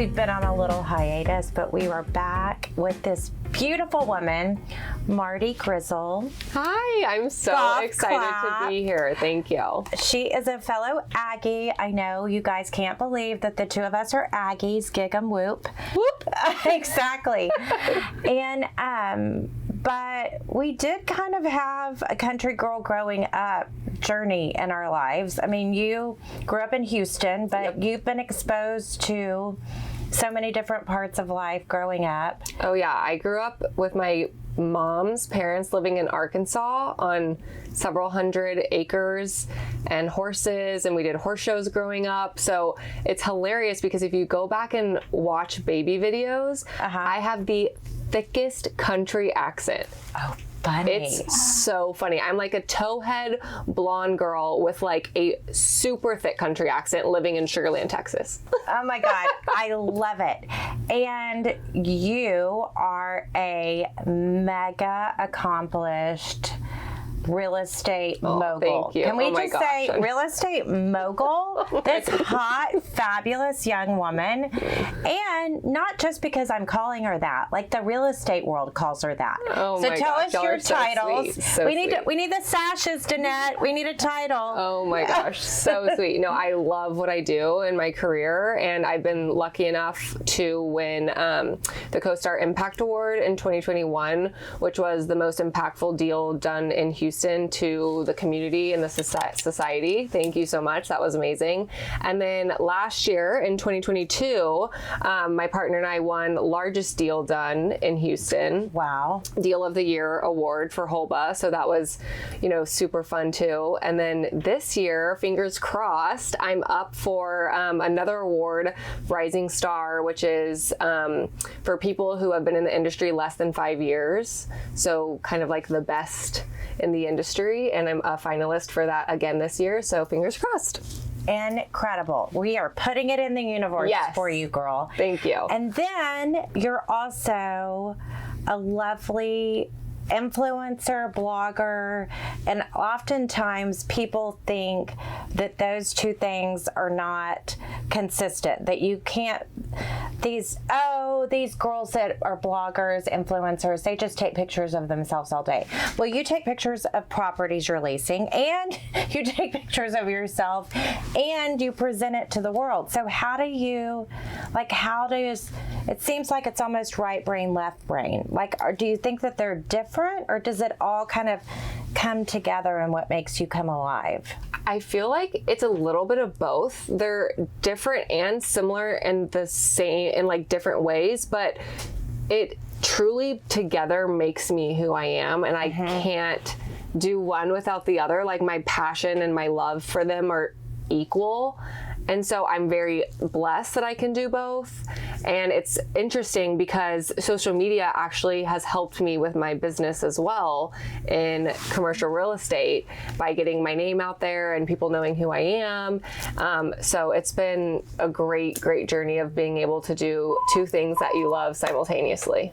we've been on a little hiatus, but we were back with this beautiful woman, Marti Grizzle. Hi, I'm so excited to be here. Thank you. She is a fellow Aggie. I know you guys can't believe that the two of us are Aggies. Gig 'em whoop. Whoop. Exactly. And, but we did kind of have a country girl growing up journey in our lives. I mean, you grew up in Houston, but you've been exposed to so many different parts of life growing up. Oh yeah, I grew up with my mom's parents living in Arkansas on several hundred acres and horses, and we did horse shows growing up. So it's hilarious because if you go back and watch baby videos, I have the thickest country accent. Oh, funny. It's so funny. I'm like a towhead blonde girl with like a super thick country accent living in Sugar Land, Texas. Oh my God. I love it. And you are a mega accomplished real estate mogul. Thank you. Can we just say real estate mogul? This hot, fabulous young woman. And not just because I'm calling her that, like the real estate world calls her that. Oh so my tell gosh, us your titles. So we need the sashes, Danette. We need a title. Oh my gosh, so sweet. No, I love what I do in my career, and I've been lucky enough to win the CoStar Impact Award in 2021, which was the most impactful deal done in Houston to the community and the society. Thank you so much. That was amazing. And then last year in 2022, my partner and I won largest deal done in Houston. Wow. Deal of the Year award for Holba. So that was, super fun too. And then this year, fingers crossed, I'm up for another award, Rising Star, which is for people who have been in the industry less than 5 years. So kind of like the best in the industry, and I'm a finalist for that again this year, so fingers crossed. Incredible. We are putting it in the universe for you, girl. Thank you. And then you're also a lovely influencer, blogger, and oftentimes people think that those two things are not consistent, that you can't, these girls that are bloggers, influencers, they just take pictures of themselves all day. Well, you take pictures of properties you're leasing, and you take pictures of yourself, and you present it to the world. So it seems like it's almost right brain, left brain. Do you think that they're different, or does it all kind of come together in what makes you come alive? I feel like it's a little bit of both. They're different and similar in the same, in like different ways, but it truly together makes me who I am, and I can't do one without the other. Like my passion and my love for them are equal. And so I'm very blessed that I can do both. And it's interesting because social media actually has helped me with my business as well in commercial real estate by getting my name out there and people knowing who I am. So it's been a great, great journey of being able to do two things that you love simultaneously.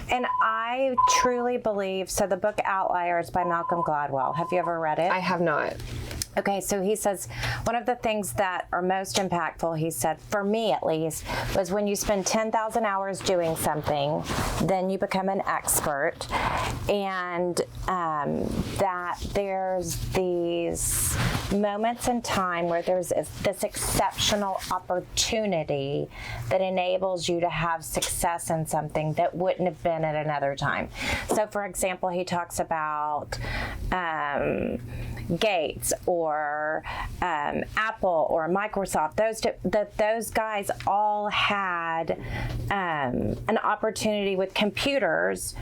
And I truly believe, so the book Outliers by Malcolm Gladwell, have you ever read it? I have not. Okay, so he says, one of the things that are most impactful, he said, for me at least, was when you spend 10,000 hours doing something, then you become an expert, and that there's these moments in time where there's this exceptional opportunity that enables you to have success in something that wouldn't have been at another time. So, for example, he talks about Gates or Apple or Microsoft. Those guys all had an opportunity with computers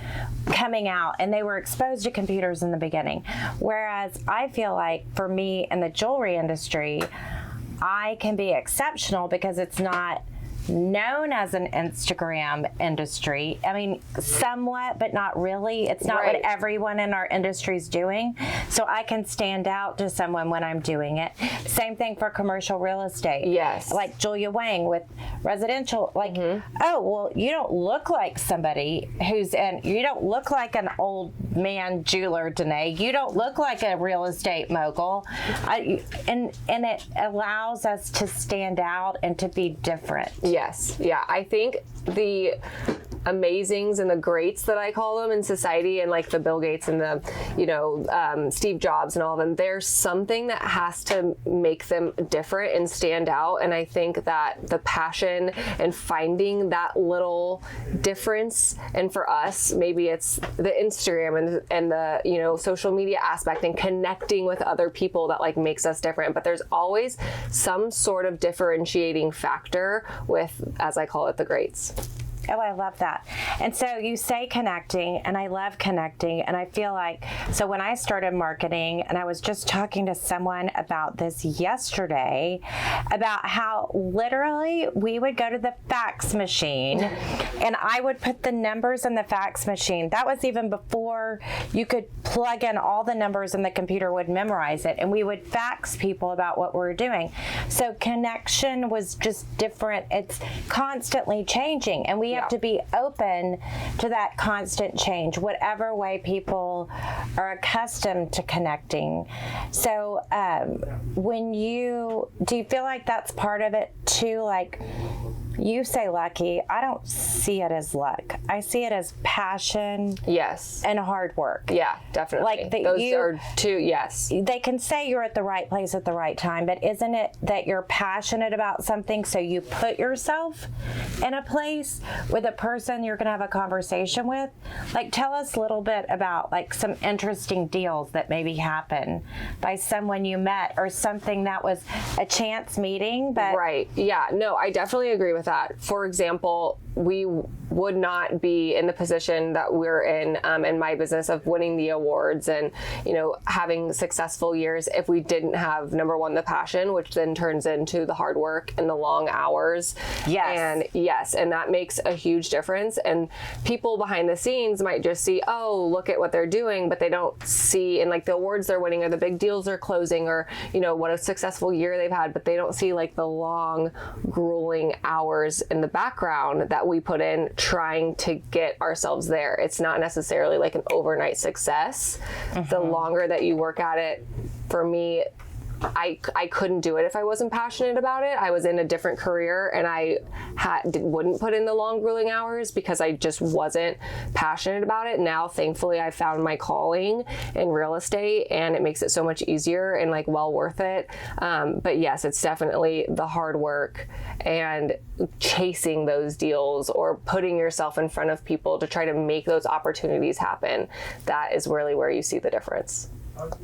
coming out, and they were exposed to computers in the beginning. Whereas I feel like for me in the jewelry industry, I can be exceptional because it's not known as an Instagram industry. I mean, somewhat, but not really. It's not what everyone in our industry is doing. So I can stand out to someone when I'm doing it. Same thing for commercial real estate. Yes. Like Julia Wang with residential. Like, oh, well, you don't look like somebody who's in, you don't look like an old man jeweler, Danae. You don't look like a real estate mogul. And it allows us to stand out and to be different. Yes. Yeah. I think the amazings and the greats that I call them in society, and like the Bill Gates and the, Steve Jobs and all of them, there's something that has to make them different and stand out. And I think that the passion and finding that little difference, and for us, maybe it's the Instagram and the, social media aspect and connecting with other people that like makes us different. But there's always some sort of differentiating factor with, as I call it, the greats. Oh, I love that. And so you say connecting, and I love connecting. And I feel like, so when I started marketing, and I was just talking to someone about this yesterday, about how literally we would go to the fax machine and I would put the numbers in the fax machine. That was even before you could plug in all the numbers and the computer would memorize it. And we would fax people about what we were doing. So connection was just different. It's constantly changing. And we have to be open to that constant change, whatever way people are accustomed to connecting. So do you feel like that's part of it too? Like you say lucky, I don't see it as luck. I see it as passion. Yes. And hard work. Yeah, definitely. Like those are two, yes. They can say you're at the right place at the right time, but isn't it that you're passionate about something, so you put yourself in a place with a person you're going to have a conversation with? Like, tell us a little bit about like some interesting deals that maybe happen by someone you met, or something that was a chance meeting. But right. Yeah. No, I definitely agree with that. For example, we would not be in the position that we're in my business of winning the awards and, having successful years if we didn't have, number one, the passion, which then turns into the hard work and the long hours. Yes. And that makes a huge difference. And people behind the scenes might just see, oh, look at what they're doing, but they don't see, and like the awards they're winning or the big deals they're closing, or, what a successful year they've had, but they don't see like the long, grueling hours in the background that we put in trying to get ourselves there. It's not necessarily like an overnight success. Mm-hmm. The longer that you work at it, for me, I couldn't do it if I wasn't passionate about it. I was in a different career and I wouldn't put in the long, grueling hours because I just wasn't passionate about it. Now, thankfully, I found my calling in real estate, and it makes it so much easier and like well worth it. But yes, it's definitely the hard work and chasing those deals or putting yourself in front of people to try to make those opportunities happen. That is really where you see the difference.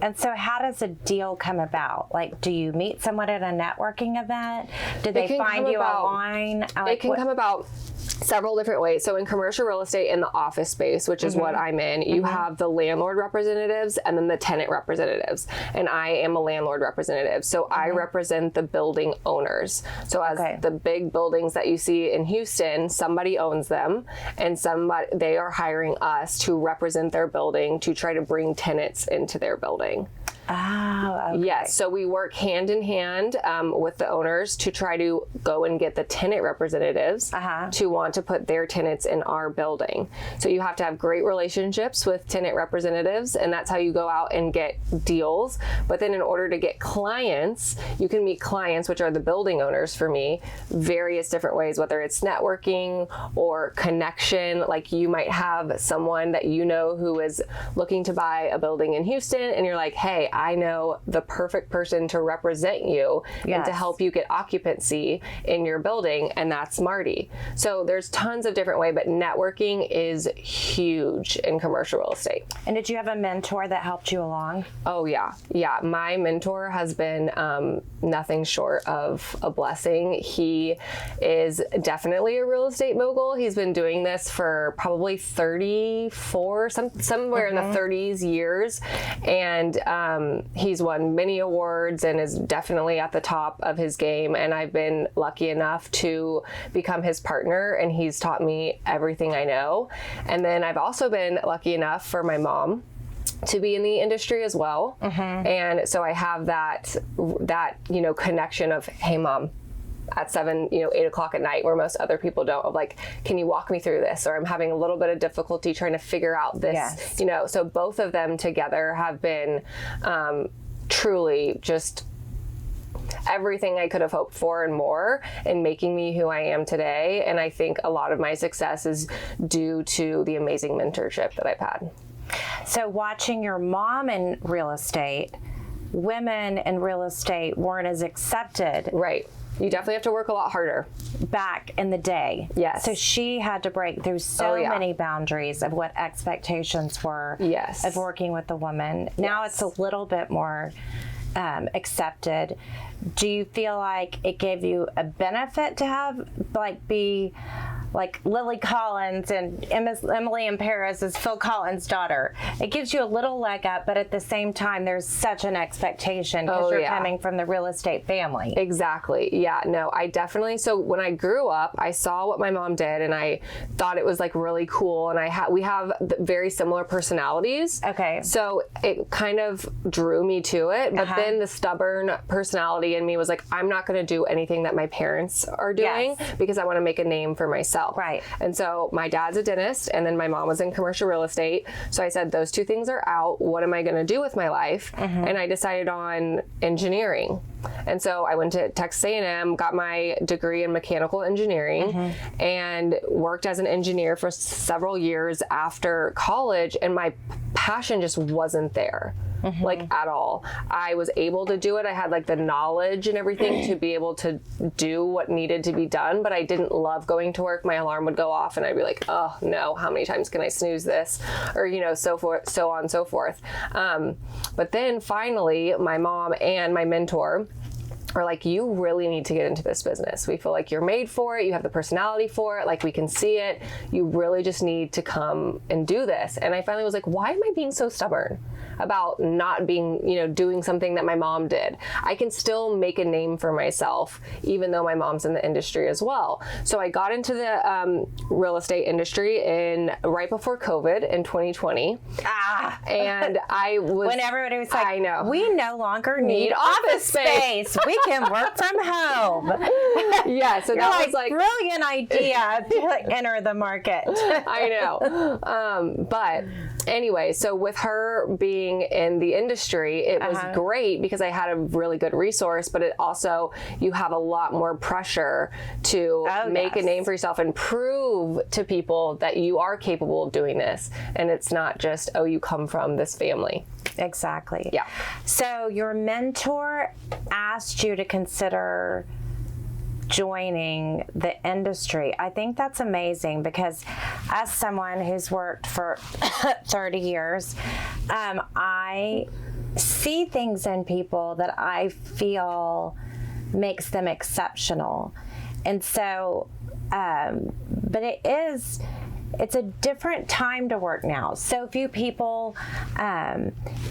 And so how does a deal come about? Like, do you meet someone at a networking event? Do they find you online? It can come about several different ways. So in commercial real estate, in the office space, which is what I'm in, you have the landlord representatives and then the tenant representatives. And I am a landlord representative. So I represent the building owners. So as the big buildings that you see in Houston, somebody owns them, and they are hiring us to represent their building to try to bring tenants into their building. Oh, okay. Yes. So we work hand in hand with the owners to try to go and get the tenant representatives to want to put their tenants in our building. So you have to have great relationships with tenant representatives, and that's how you go out and get deals. But then in order to get clients, you can meet clients, which are the building owners for me, various different ways, whether it's networking or connection. Like you might have someone that who is looking to buy a building in Houston, and you're like, hey, I know the perfect person to represent you and to help you get occupancy in your building, and that's Marti. So there's tons of different ways, but networking is huge in commercial real estate. And did you have a mentor that helped you along? Oh, yeah. Yeah. My mentor has been nothing short of a blessing. He is definitely a real estate mogul. He's been doing this for probably 34, somewhere in the 30s years. And he's won many awards and is definitely at the top of his game. And I've been lucky enough to become his partner, and he's taught me everything I know. And then I've also been lucky enough for my mom to be in the industry as well. And so I have that connection of, hey, Mom, at 8 o'clock at night, where most other people don't, of like, can you walk me through this? Or I'm having a little bit of difficulty trying to figure out this, so both of them together have been truly just everything I could have hoped for and more in making me who I am today. And I think a lot of my success is due to the amazing mentorship that I've had. So watching your mom in real estate, women in real estate weren't as accepted. Right. You definitely have to work a lot harder. Back in the day. Yes. So she had to break through so many boundaries of what expectations were of working with a woman. Now it's a little bit more accepted. Do you feel like it gave you a benefit to have, be like Lily Collins and Emily in Paris is Phil Collins' daughter? It gives you a little leg up, but at the same time, there's such an expectation because you're coming from the real estate family. Exactly. Yeah, no, I definitely, so when I grew up, I saw what my mom did and I thought it was like really cool. And we have very similar personalities. Okay. So it kind of drew me to it. But then the stubborn personality in me was like, I'm not going to do anything that my parents are doing because I want to make a name for myself. Right. And so my dad's a dentist and then my mom was in commercial real estate. So I said, those two things are out. What am I going to do with my life? And I decided on engineering. And so I went to Texas A&M, got my degree in mechanical engineering and worked as an engineer for several years after college. And my passion just wasn't there. Like at all. I was able to do it. I had like the knowledge and everything to be able to do what needed to be done, but I didn't love going to work. My alarm would go off and I'd be like, oh no, how many times can I snooze this? Or, so forth, so on and so forth. But then finally my mom and my mentor are like, you really need to get into this business. We feel like you're made for it. You have the personality for it. Like we can see it. You really just need to come and do this. And I finally was like, why am I being so stubborn about not being, doing something that my mom did? I can still make a name for myself, even though my mom's in the industry as well. So I got into the real estate industry right before COVID in 2020. And I was... When everybody was like, I know. We no longer need office space. We can work from home. So that was like brilliant idea to enter the market. I know. But anyway, so with her being in the industry, it was great because I had a really good resource, but it also, you have a lot more pressure to make a name for yourself and prove to people that you are capable of doing this. And it's not just, oh, you come from this family. Exactly. Yeah. So your mentor asked you to consider joining the industry. I think that's amazing because as someone who's worked for 30 years, I see things in people that I feel makes them exceptional. And so, but it's a different time to work now. So few people,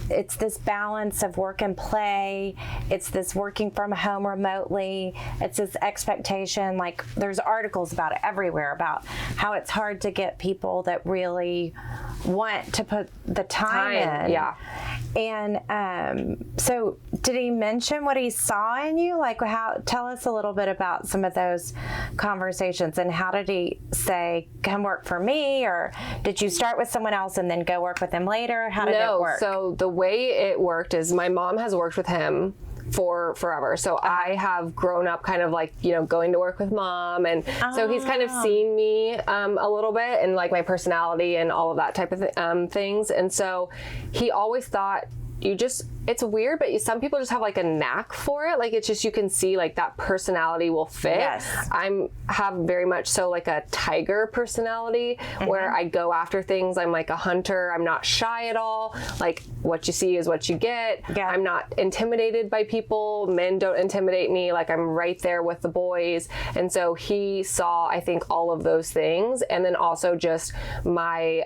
it's this balance of work and play. It's this working from home remotely. It's this expectation, like there's articles about it everywhere about how it's hard to get people that really want to put the time in. Yeah. And so did he mention what he saw in you? Like tell us a little bit about some of those conversations and how did he say, come work for me? Or did you start with someone else and then go work with them later? How did it work? So the way it worked is my mom has worked with him for forever. So I have grown up kind of like, going to work with mom. And so he's kind of seen me a little bit and like my personality and all of that type of things. And so he always thought it's weird, but some people just have like a knack for it. Like it's just, you can see like that personality will fit. Yes. Have very much so like a tiger personality where I go after things. I'm like a hunter. I'm not shy at all. Like what you see is what you get. Yeah. I'm not intimidated by people. Men don't intimidate me. Like I'm right there with the boys. And so he saw, I think, all of those things. And then also just my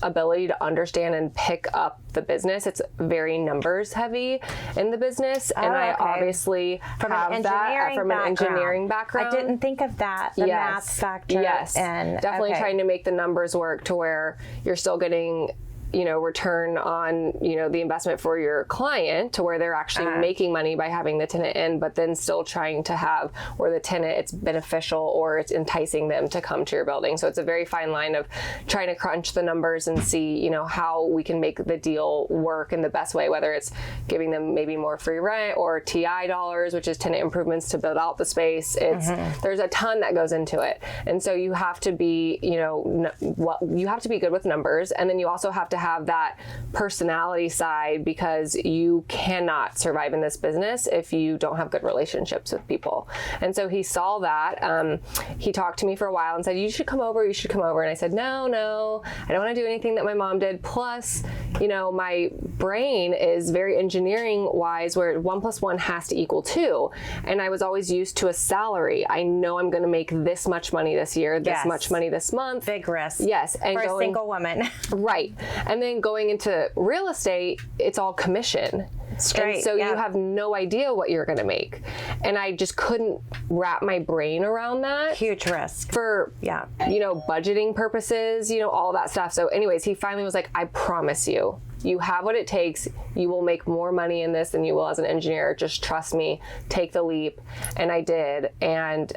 ability to understand and pick up the business. It's very numbers heavy in the business. And I obviously have that from an engineering background. I didn't think of that. The math factor. Yes. And definitely trying to make the numbers work to where you're still getting return on, the investment for your client to where they're actually making money by having the tenant in, but then still trying to have where the tenant, it's beneficial or it's enticing them to come to your building. So it's a very fine line of trying to crunch the numbers and see, how we can make the deal work in the best way, whether it's giving them maybe more free rent or TI dollars, which is tenant improvements to build out the space. There's a ton that goes into it. And so you have to be, you have to be good with numbers. And then you also have to have that personality side, because you cannot survive in this business if you don't have good relationships with people. And so he saw that. He talked to me for a while and said, you should come over. And I said, no, I don't want to do anything that my mom did. Plus, my brain is very engineering wise, where 1 + 1 has to equal 2. And I was always used to a salary. I know I'm going to make this much money this year, this much money this month. Big risk. Yes. And for a single woman. Right. And then going into real estate, it's all commission. Straight. And so you have no idea what you're going to make. And I just couldn't wrap my brain around that. Huge risk. For, budgeting purposes, all that stuff. So anyways, he finally was like, I promise you, you have what it takes. You will make more money in this than you will as an engineer. Just trust me. Take the leap. And I did. And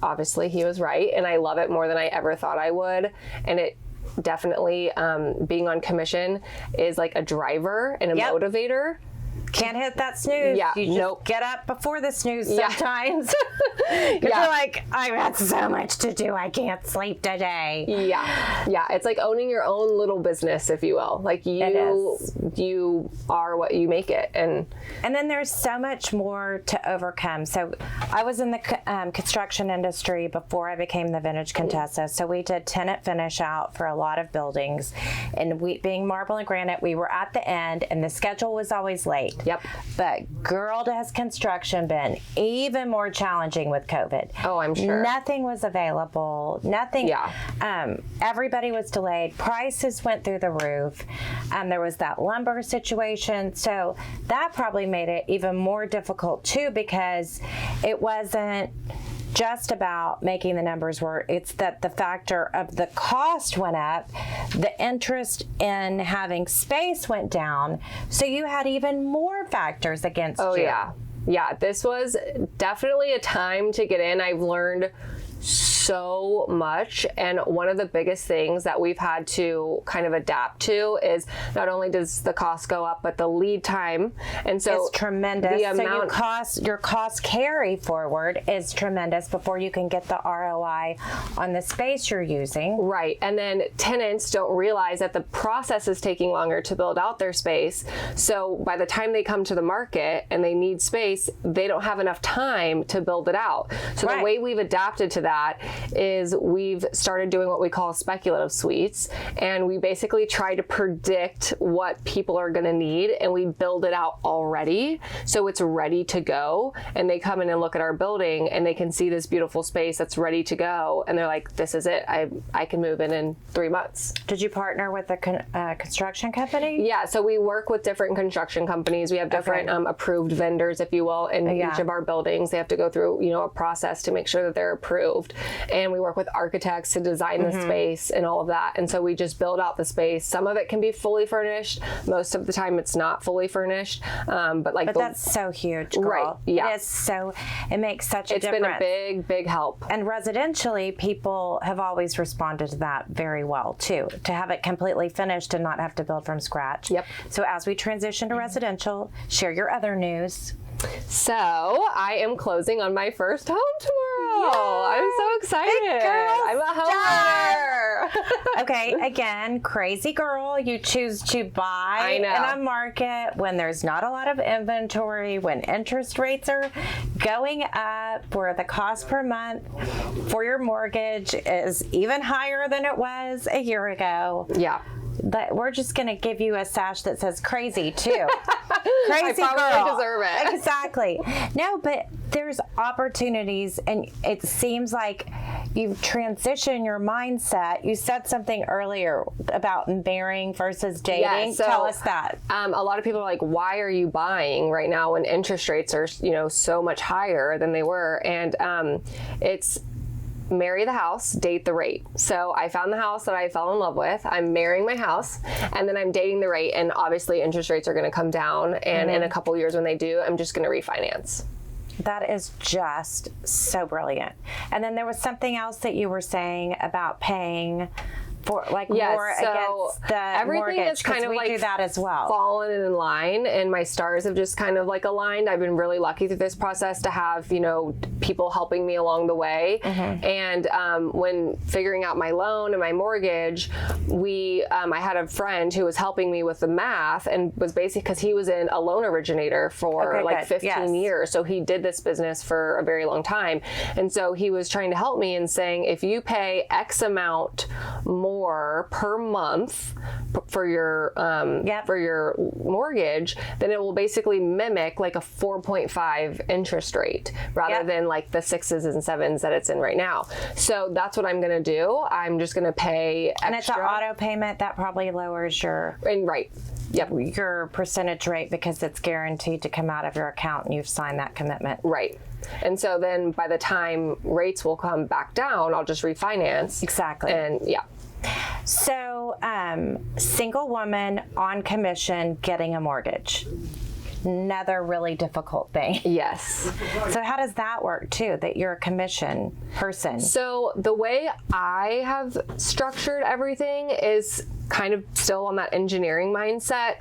obviously he was right. And I love it more than I ever thought I would. And it definitely, being on commission is like a driver and a motivator. Can't hit that snooze. Yeah. You just get up before the snooze sometimes. You're like, I've had so much to do. I can't sleep today. Yeah. Yeah. It's like owning your own little business, if you will. Like you are what you make it. And then there's so much more to overcome. So I was in the construction industry before I became the Vintage Contessa. So we did tenant finish out for a lot of buildings. And being marble and granite, we were at the end and the schedule was always late. Yep. But girl, has construction been even more challenging with COVID. Oh, I'm sure. Nothing was available. Nothing. Yeah. Everybody was delayed. Prices went through the roof. There was that lumber situation. So that probably made it even more difficult too, because it wasn't just about making the numbers work. It's that the factor of the cost went up, the interest in having space went down, so you had even more factors against you. Oh yeah. Yeah, this was definitely a time to get in. I've learned so much, and one of the biggest things that we've had to kind of adapt to is not only does the cost go up, but the lead time. And so it's tremendous. Your cost carry forward is tremendous before you can get the ROI on the space you're using. Right. And then tenants don't realize that the process is taking longer to build out their space. So by the time they come to the market and they need space, they don't have enough time to build it out. So the way we've adapted to that is we've started doing what we call speculative suites, and we basically try to predict what people are going to need, and we build it out already so it's ready to go, and they come in and look at our building and they can see this beautiful space that's ready to go, and they're like, this is it. I can move in 3 months. Did you partner with a construction company? Yeah, so we work with different construction companies. We have different approved vendors, if you will, in each of our buildings. They have to go through a process to make sure that they're approved. And we work with architects to design the space and all of that. And so we just build out the space. Some of it can be fully furnished. Most of the time it's not fully furnished. But that's so huge, girl. Right. Yeah. It makes such a difference. It's been a big, big help. And residentially, people have always responded to that very well too. To have it completely finished and not have to build from scratch. Yep. So as we transition to residential, share your other news. So I am closing on my first home tomorrow. Yay! I'm so excited. Big girl I'm a homeowner. Okay, again, crazy girl. You choose to buy in a market when there's not a lot of inventory, when interest rates are going up, where the cost per month for your mortgage is even higher than it was a year ago. Yeah. But we're just going to give you a sash that says crazy too. Crazy I probably girl. deserve it. Exactly. No, but there's opportunities, and it seems like you've transitioned your mindset. You said something earlier about marrying versus dating. Yeah, so, tell us that. A lot of people are like, why are you buying right now when interest rates are, so much higher than they were? And it's marry the house, date the rate. So I found the house that I fell in love with. I'm marrying my house, and then I'm dating the rate. And obviously interest rates are going to come down. And in a couple years when they do, I'm just going to refinance. That is just so brilliant. And then there was something else that you were saying about paying for more against the everything mortgage, is kind of we like do that as well. Fallen in line, and my stars have just kind of like aligned. I've been really lucky through this process to have, people helping me along the way. And when figuring out my loan and my mortgage, I had a friend who was helping me with the math, and was basically, because he was in a loan originator for 15 years. So he did this business for a very long time. And so he was trying to help me and saying, if you pay X amount more per month for your mortgage, then it will basically mimic like a 4.5 interest rate rather than like the 6s and 7s that it's in right now. So that's what I'm going to do. I'm just going to pay extra. And it's an auto payment that probably lowers your your percentage rate because it's guaranteed to come out of your account and you've signed that commitment. Right. And so then by the time rates will come back down, I'll just refinance. Exactly. And So, single woman on commission getting a mortgage. Another really difficult thing. Yes. So how does that work too, that you're a commission person? So the way I have structured everything is kind of still on that engineering mindset.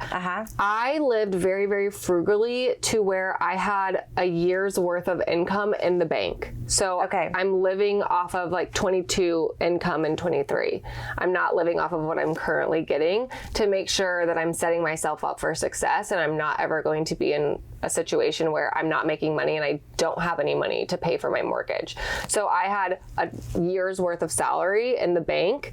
I lived very, very frugally to where I had a year's worth of income in the bank. So I'm living off of like 22 income in 23. I'm not living off of what I'm currently getting to make sure that I'm setting myself up for success, and I'm not ever going to be in a situation where I'm not making money and I don't have any money to pay for my mortgage. So I had a year's worth of salary in the bank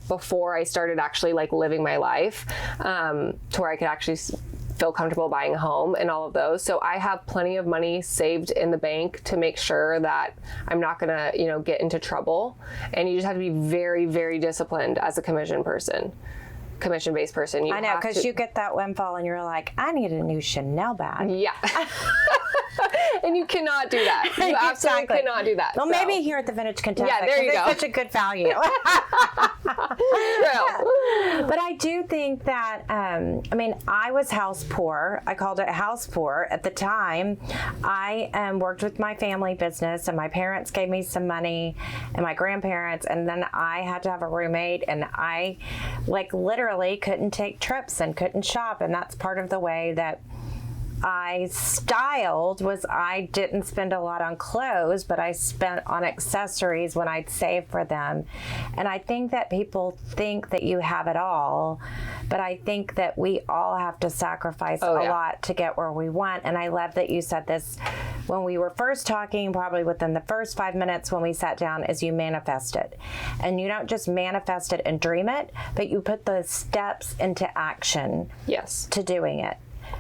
before I started actually like living my life to where I could actually feel comfortable buying a home and all of those. So I have plenty of money saved in the bank to make sure that I'm not going to, get into trouble. And you just have to be very, very disciplined as a commission-based person. I know, because you get that windfall and you're like, I need a new Chanel bag. Yeah. And you cannot do that. You absolutely cannot do that. Well, maybe here at the Vintage Contessa. Yeah, there you go. It's such a good value. True. But I do think that, I was house poor. I called it house poor at the time. I worked with my family business, and my parents gave me some money, and my grandparents, and then I had to have a roommate, and I literally couldn't take trips and couldn't shop, and that's part of the way that I styled was I didn't spend a lot on clothes, but I spent on accessories when I'd save for them. And I think that people think that you have it all, but I think that we all have to sacrifice a lot to get where we want. And I love that you said this when we were first talking, probably within the first 5 minutes when we sat down, is you manifest it. And you don't just manifest it and dream it, but you put the steps into action to doing it.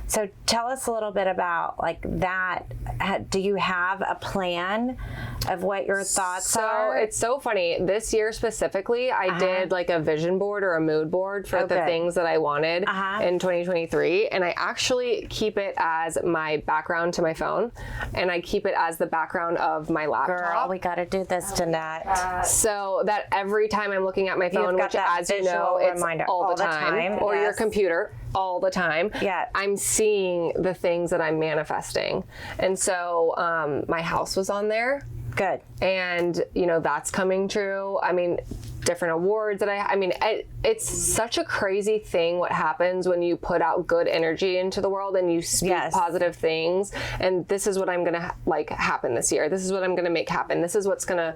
So tell us a little bit about that. Do you have a plan of what your thoughts are? So it's so funny. This year specifically, I did a vision board or a mood board for the things that I wanted in 2023. And I actually keep it as my background to my phone. And I keep it as the background of my laptop. Girl, we got to do this tonight. So that every time I'm looking at my phone, which as you know, it's all the time. Or your computer. All the time. I'm seeing the things that I'm manifesting. And so my house was on there. Good. And, that's coming true. Different awards that it's such a crazy thing what happens when you put out good energy into the world and you speak positive things. And this is what I'm going to happen this year. This is what I'm going to make happen. This is what's going to,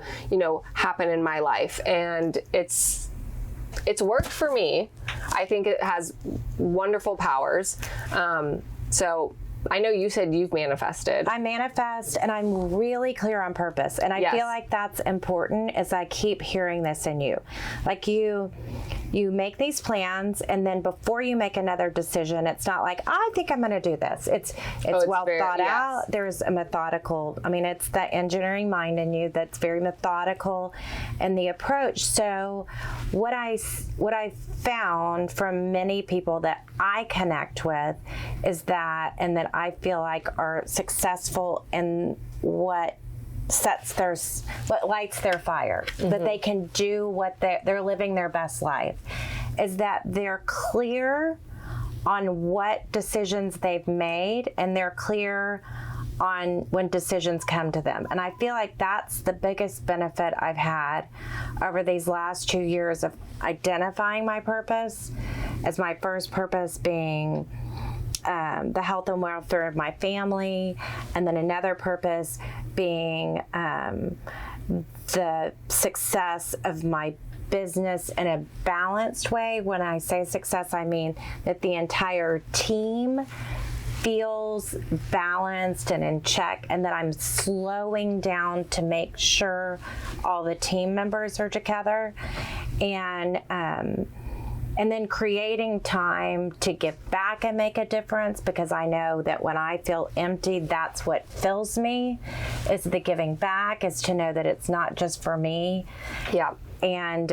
happen in my life. And it's worked for me. I think it has wonderful powers. So I know you said you've manifested. I manifest, and I'm really clear on purpose. And I feel like that's important as I keep hearing this in you. You make these plans, and then before you make another decision, it's not like, I think I'm going to do this. It's well thought out. There's a methodical, it's the engineering mind in you that's very methodical in the approach. So what I found from many people that I connect with is that, and that I feel like are successful in what what lights their fire, that they can do what they're living their best life, is that they're clear on what decisions they've made, and they're clear on when decisions come to them. And I feel like that's the biggest benefit I've had over these last 2 years of identifying my purpose, as my first purpose being the health and welfare of my family, and then another purpose being the success of my business in a balanced way. When I say success, I mean that the entire team feels balanced and in check, and that I'm slowing down to make sure all the team members are together, and then creating time to give back and make a difference, because I know that when I feel empty, that's what fills me, is the giving back, is to know that it's not just for me. Yeah. And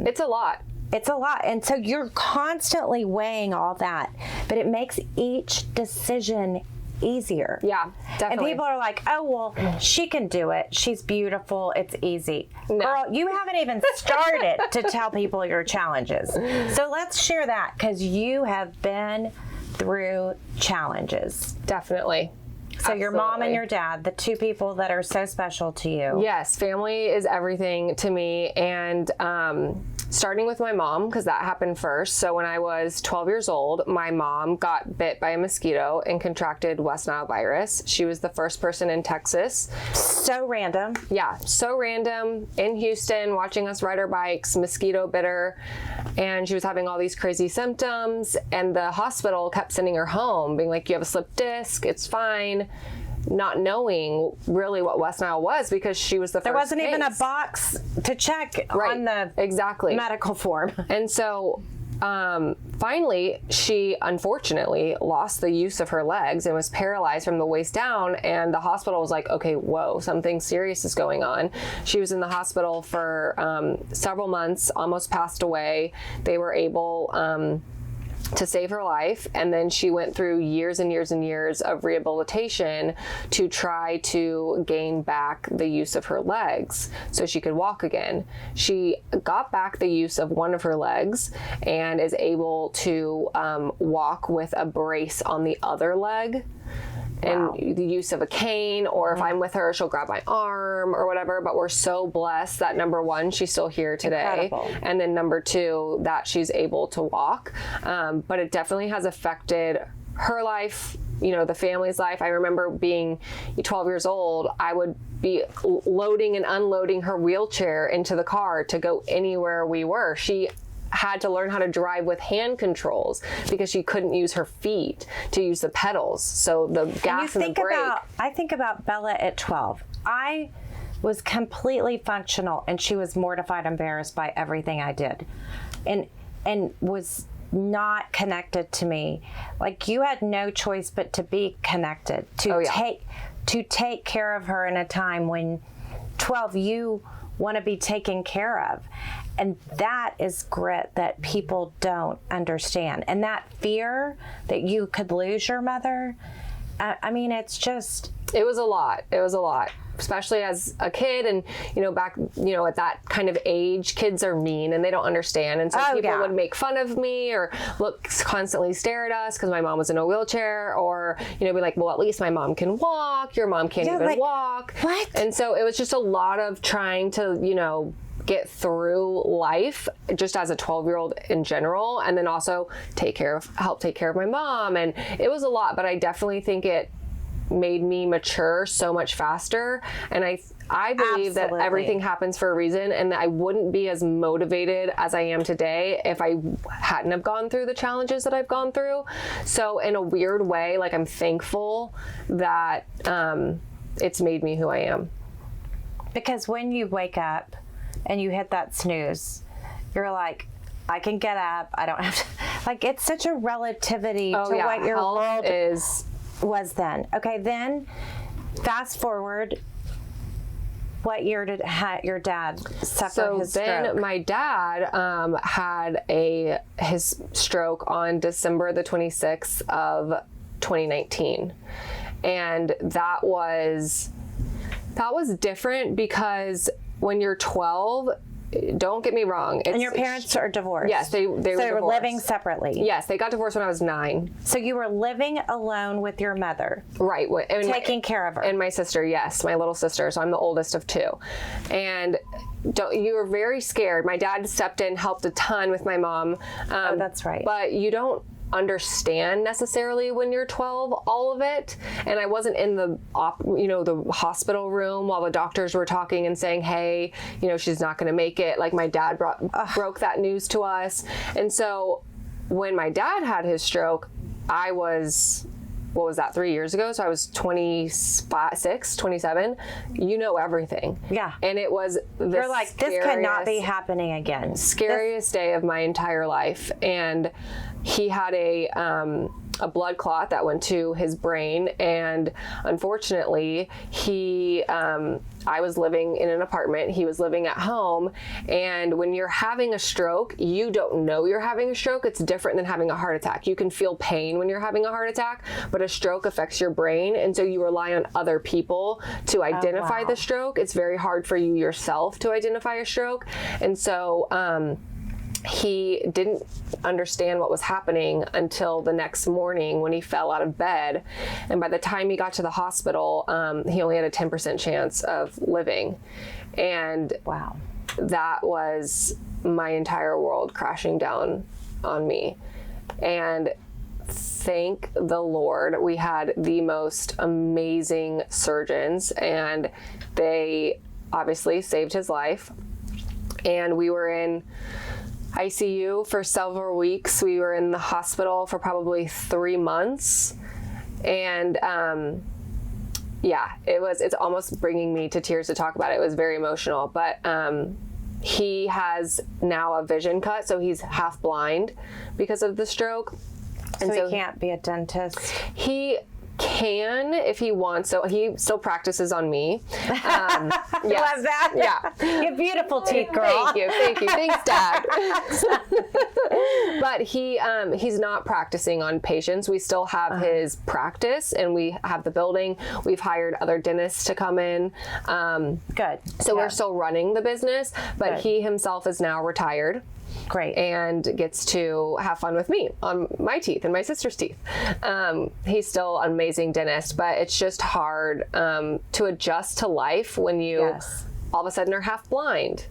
it's a lot. It's a lot. And so you're constantly weighing all that, but it makes each decision easier. Yeah, definitely. And people are like, oh, well, she can do it. She's beautiful. It's easy. No. Girl, you haven't even started to tell people your challenges. So let's share that, because you have been through challenges. Definitely. So your mom and your dad, the two people that are so special to you. Yes, family is everything to me. And starting with my mom, because that happened first. So when I was 12 years old, my mom got bit by a mosquito and contracted West Nile virus. She was the first person in Texas. So random. Yeah, so random. In Houston, watching us ride our bikes, mosquito bit her, and she was having all these crazy symptoms. And the hospital kept sending her home, being like, you have a slipped disc, it's fine. Not knowing really what West Nile was, because she was the first There wasn't case. even a box to check on the medical form. And so finally, she unfortunately lost the use of her legs and was paralyzed from the waist down. And the hospital was like, okay, whoa, something serious is going on. She was in the hospital for several months, almost passed away. They were able to save her life. And then she went through years and years and years of rehabilitation to try to gain back the use of her legs so she could walk again. She got back the use of one of her legs and is able to walk with a brace on the other leg. Wow. And the use of a cane, or if I'm with her, she'll grab my arm or whatever. But we're so blessed that, number one, she's still here today. Incredible. And then number two, that she's able to walk. But it definitely has affected her life, you know, the family's life. I remember being 12 years old, I would be loading and unloading her wheelchair into the car to go anywhere we were. She had to learn how to drive with hand controls because she couldn't use her feet to use the pedals. So the gas and the brake. I think about Bella at 12. I was completely functional, and she was mortified, embarrassed by everything I did, and was not connected to me. Like, you had no choice but to be connected, to take care of her in a time when 12 you want to be taken care of. And that is grit that people don't understand. And that fear that you could lose your mother, I mean, it's just... It was a lot. It was a lot. Especially as a kid, and, you know, back, you know, at that kind of age, kids are mean and they don't understand. And so people would make fun of me or constantly stare at us because my mom was in a wheelchair, or, you know, be like, well, at least my mom can walk. Your mom can't even walk. What? And so it was just a lot of trying to, you know, get through life just as a 12-year-old in general, and then also help take care of my mom. And it was a lot, but I definitely think it made me mature so much faster. And I believe that everything happens for a reason, and that I wouldn't be as motivated as I am today if I hadn't have gone through the challenges that I've gone through. So in a weird way, like, I'm thankful that it's made me who I am. Because when you wake up and you hit that snooze, you're like, I can get up. I don't have to. Like, it's such a relativity to what your world was then. Okay, then fast forward. What year did your dad suffer his stroke? So then my dad had his stroke on December the 26th of 2019. And that was That was different because when you're 12, don't get me wrong. And your parents are divorced? Yes, they were divorced. Living separately? Yes, they got divorced when I was 9. So you were living alone with your mother? Right. Taking care of her? And my sister, yes, my little sister. So I'm the oldest of 2. And you were very scared. My dad stepped in, helped a ton with my mom. Oh, that's right. But you don't understand necessarily when you're 12 all of it, and I wasn't in the the hospital room while the doctors were talking and saying, hey, she's not going to make it. Like, my dad broke that news to us. And so when my dad had his stroke, I was, what was that, 3 years ago? So I was 26, 27. Everything. Yeah. And it was you're like, this cannot be happening again. Scariest day of my entire life. And he had a blood clot that went to his brain, and unfortunately I was living in an apartment, he was living at home, and when you're having a stroke, you don't know you're having a stroke. It's different than having a heart attack. You can feel pain when you're having a heart attack, but a stroke affects your brain, and so you rely on other people to identify the stroke. It's very hard for you yourself to identify a stroke, and so he didn't understand what was happening until the next morning when he fell out of bed. And by the time he got to the hospital, he only had a 10% chance of living. And wow, that was my entire world crashing down on me. And thank the Lord, we had the most amazing surgeons, and they obviously saved his life. And we were in ICU for several weeks. We were in the hospital for probably 3 months. And it's almost bringing me to tears to talk about it. It was very emotional. But he has now a vision cut, so he's half blind because of the stroke. And so he can't be a dentist? He can if he wants, so he still practices on me. Yes. Love that. Yeah. You beautiful teeth, girl. Thank you. Thanks, Dad. But he's not practicing on patients. We still have his practice, and we have the building. We've hired other dentists to come in. Good. So we're still running the business, but he himself is now retired. Great. And gets to have fun with me on my teeth and my sister's teeth. He's still an amazing dentist, but it's just hard to adjust to life when you all of a sudden are half blind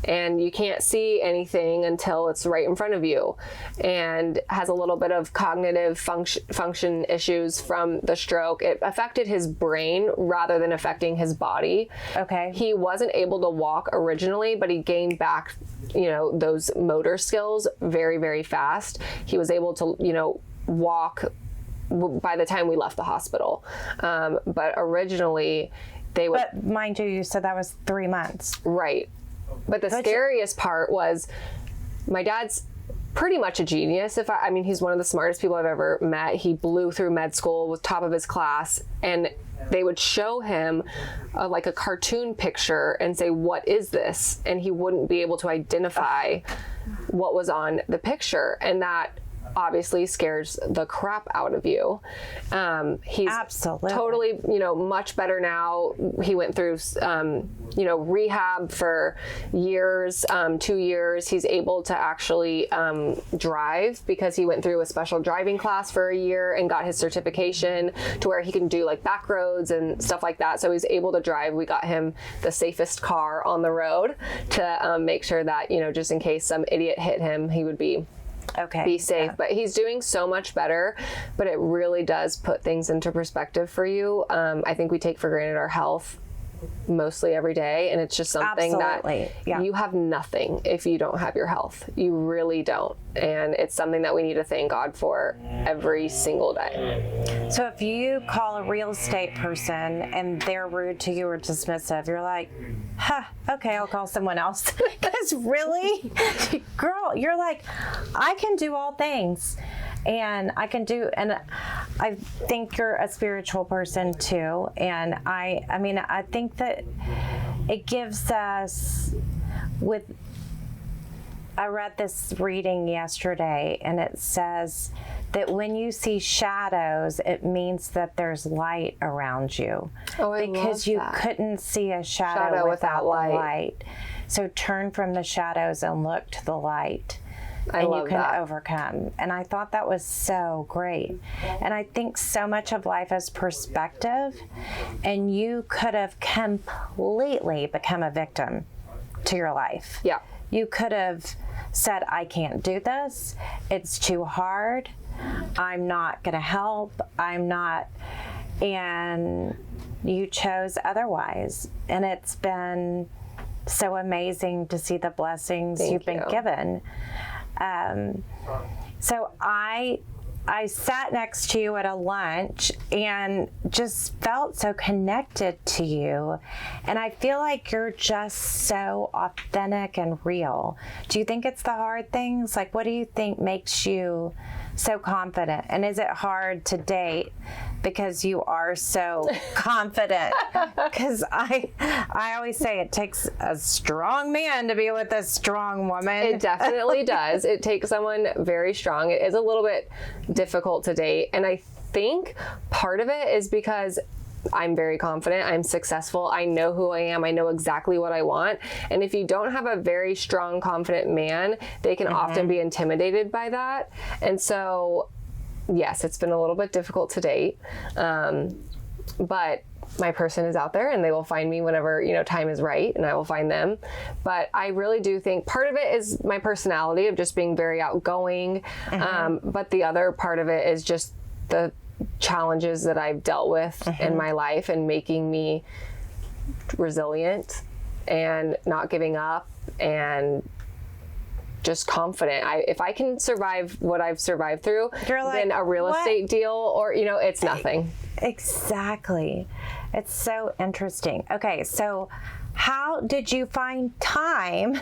and you can't see anything until it's right in front of you, and has a little bit of cognitive function issues from the stroke. It affected his brain rather than affecting his body. Okay. He wasn't able to walk originally, but he gained back those motor skills very, very fast. He was able to, walk by the time we left the hospital. But originally But mind you said that was 3 months. Right. But the scariest part was my dad's pretty much a genius. He's one of the smartest people I've ever met. He blew through med school, was top of his class, and they would show him like a cartoon picture and say, what is this? And he wouldn't be able to identify what was on the picture. And that obviously scares the crap out of you. He's absolutely totally, much better now. He went through, rehab for years, 2 years. He's able to actually drive because he went through a special driving class for a year and got his certification to where he can do like back roads and stuff like that. So he's able to drive. We got him the safest car on the road to make sure that, just in case some idiot hit him, he would be safe. But he's doing so much better, but it really does put things into perspective for you. I think we take for granted our health mostly every day, and it's just something that you have nothing if you don't have your health. You really don't. And it's something that we need to thank God for every single day. So if you call a real estate person and they're rude to you or dismissive, you're like, okay, I'll call someone else. Because really, girl, you're like, I can do all things. And I think you're a spiritual person too. And I think that it gives us I read this reading yesterday, and it says that when you see shadows, it means that there's light around you. Oh, I because love you that. couldn't see a shadow without the light. So turn from the shadows and look to the light. And you can overcome. And I thought that was so great. And I think so much of life is perspective, and you could have completely become a victim to your life. Yeah. You could have said, I can't do this. It's too hard. I'm not going to help. I'm not. And you chose otherwise. And it's been so amazing to see the blessings you've been given. So I sat next to you at a lunch and just felt so connected to you. And I feel like you're just so authentic and real. Do you think it's the hard things? Like, what do you think makes you so confident? And is it hard to date because you are so confident? Because I always say it takes a strong man to be with a strong woman. It definitely does. It takes someone very strong. It is a little bit difficult to date. And I think part of it is because I'm very confident. I'm successful. I know who I am. I know exactly what I want. And if you don't have a very strong, confident man, they can often be intimidated by that. And so, yes, it's been a little bit difficult to date. But my person is out there and they will find me whenever, time is right, and I will find them. But I really do think part of it is my personality of just being very outgoing. But the other part of it is just the challenges that I've dealt with in my life and making me resilient and not giving up and just confident. If I can survive what I've survived through, then a real estate deal or, it's nothing. Exactly. It's so interesting. Okay, so how did you find time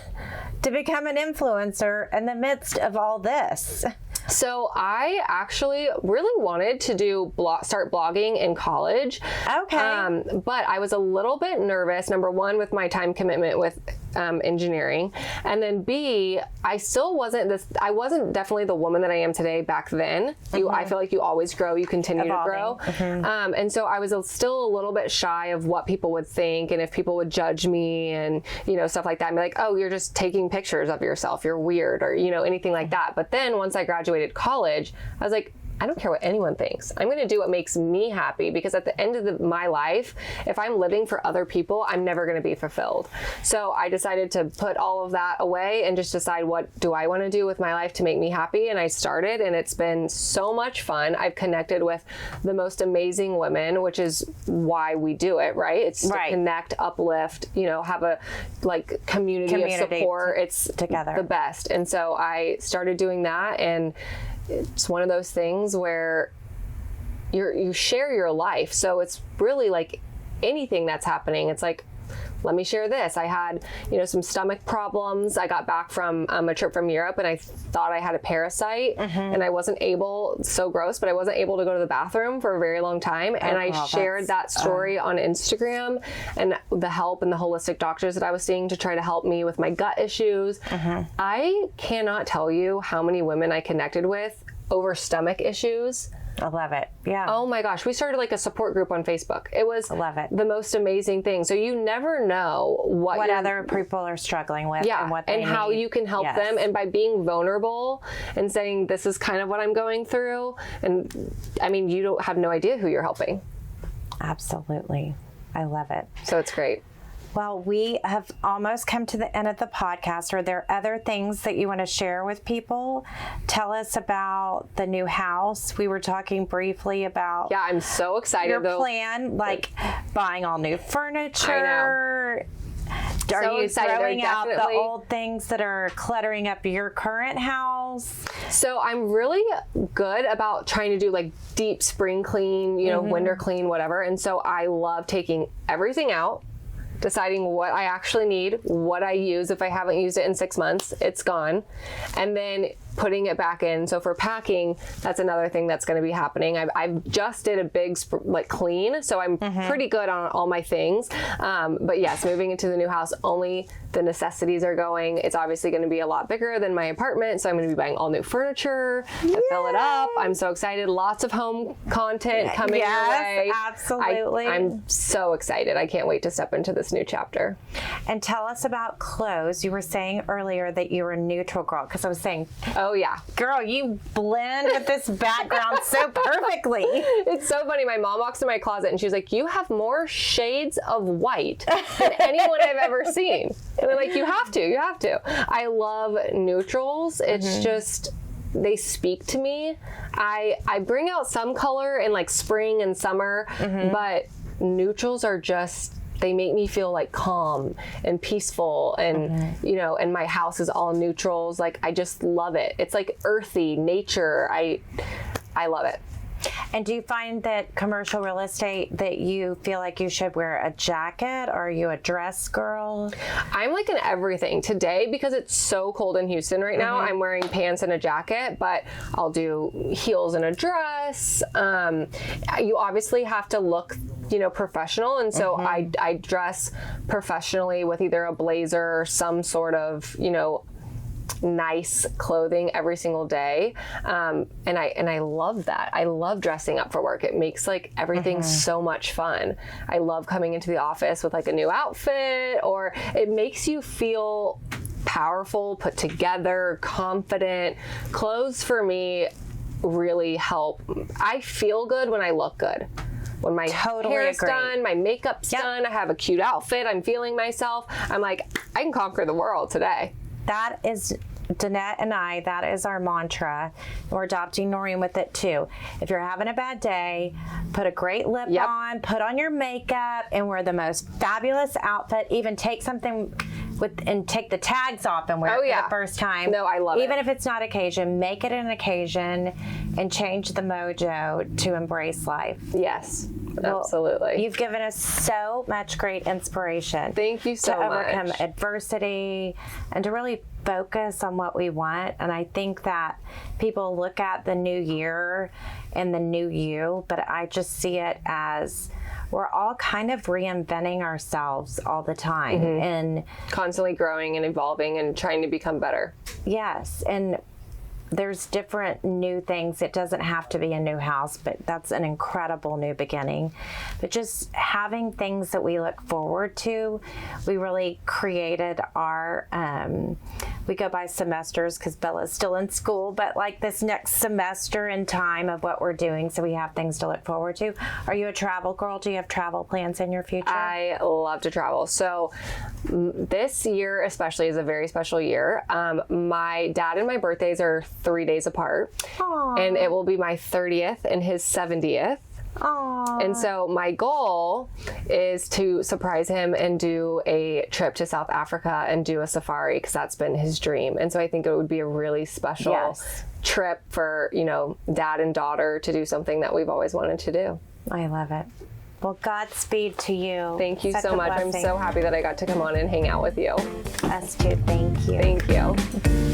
to become an influencer in the midst of all this? So I actually really wanted to start blogging in college. Okay. But I was a little bit nervous, number one, with my time commitment with engineering. And then B, I wasn't definitely the woman that I am today back then. I feel like you always grow, you continue to grow. And so I was still a little bit shy of what people would think and if people would judge me and, stuff like that. And be like, oh, you're just taking pictures of yourself. You're weird or, anything like that. But then once I graduated college, I was like, I don't care what anyone thinks. I'm going to do what makes me happy, because at the end of my life, if I'm living for other people, I'm never going to be fulfilled. So I decided to put all of that away and just decide, what do I want to do with my life to make me happy? And I started, and it's been so much fun. I've connected with the most amazing women, which is why we do it, right? It's to connect, uplift, have a community of support. It's together the best. And so I started doing that, and it's one of those things where you share your life. So it's really like anything that's happening. It's like, let me share this. I had, some stomach problems. I got back from a trip from Europe, and I thought I had a parasite, and I wasn't able, so gross, but I wasn't able to go to the bathroom for a very long time. And I shared that story on Instagram, and the help and the holistic doctors that I was seeing to try to help me with my gut issues. I cannot tell you how many women I connected with over stomach issues. I love it. Yeah. Oh my gosh. We started like a support group on Facebook. It was the most amazing thing. So you never know what other people are struggling with and what they need. How you can help them. And by being vulnerable and saying, this is kind of what I'm going through. And I mean, you don't have no idea who you're helping. Absolutely. I love it. So it's great. Well, we have almost come to the end of the podcast. Are there other things that you want to share with people? Tell us about the new house. We were talking briefly about I'm so excited your plan, like buying all new furniture. I know. Are you throwing out the old things that are cluttering up your current house? So I'm really good about trying to do like deep spring clean, winter clean, whatever. And so I love taking everything out, deciding what I actually need, what I use. If I haven't used it in 6 months, it's gone. And then putting it back in. So for packing, that's another thing that's going to be happening. I've just did a big clean, so I'm pretty good on all my things. But yes, moving into the new house, only the necessities are going. It's obviously going to be a lot bigger than my apartment, so I'm going to be buying all new furniture to fill it up. I'm so excited. Lots of home content coming your way. Absolutely. I'm so excited. I can't wait to step into this new chapter. And tell us about clothes. You were saying earlier that you were a neutral girl, because I was saying, oh yeah, girl, you blend with this background so perfectly. It's so funny. My mom walks in my closet and she's like, you have more shades of white than anyone I've ever seen. And I'm like, you have to. I love neutrals. It's just, they speak to me. I bring out some color in like spring and summer, but neutrals are just, they make me feel like calm and peaceful, and you know, and my house is all neutrals. Like, I just love it. It's like earthy nature. I love it. And do you find that commercial real estate, that you feel like you should wear a jacket, or are you a dress girl? I'm like an everything. Today, because it's so cold in Houston right now, I'm wearing pants and a jacket, but I'll do heels and a dress. You obviously have to look, you know, professional. And so I dress professionally with either a blazer or some sort of, you know, nice clothing every single day. And I love that. I love dressing up for work. It makes like everything so much fun. I love coming into the office with like a new outfit, or it makes you feel powerful, put together, confident. Clothes for me really help. I feel good when I look good. When my hair's done, my makeup's done, I have a cute outfit, I'm feeling myself, I'm like, I can conquer the world today. That is, Danette and I, that is our mantra. We're adopting Noreen with it too. If you're having a bad day, put a great lip on, put on your makeup, and wear the most fabulous outfit. Even take something and take the tags off and wear it for the first time. No, I love it. Even if it's not occasion, make it an occasion and change the mojo to embrace life. Yes, absolutely. You've given us so much great inspiration. Thank you so much. To overcome adversity and to really focus on what we want. And I think that people look at the new year and the new you, but I just see it as we're all kind of reinventing ourselves all the time and constantly growing and evolving and trying to become better. Yes. And there's different new things. It doesn't have to be a new house, but that's an incredible new beginning. But just having things that we look forward to, we really created our, we go by semesters because Bella's still in school, but like this next semester in time of what we're doing, so we have things to look forward to. Are you a travel girl? Do you have travel plans in your future? I love to travel. So this year especially is a very special year. My dad and my birthdays are 3 days apart. Aww. And it will be my 30th and his 70th. Aww. And so my goal is to surprise him and do a trip to South Africa and do a safari, because that's been his dream. And so I think it would be a really special trip for, you know, dad and daughter to do something that we've always wanted to do. I love it. Well, Godspeed to you. Thank you Such so much. blessing. I'm so happy that I got to come on and hang out with you. Us too. Thank you. Thank you.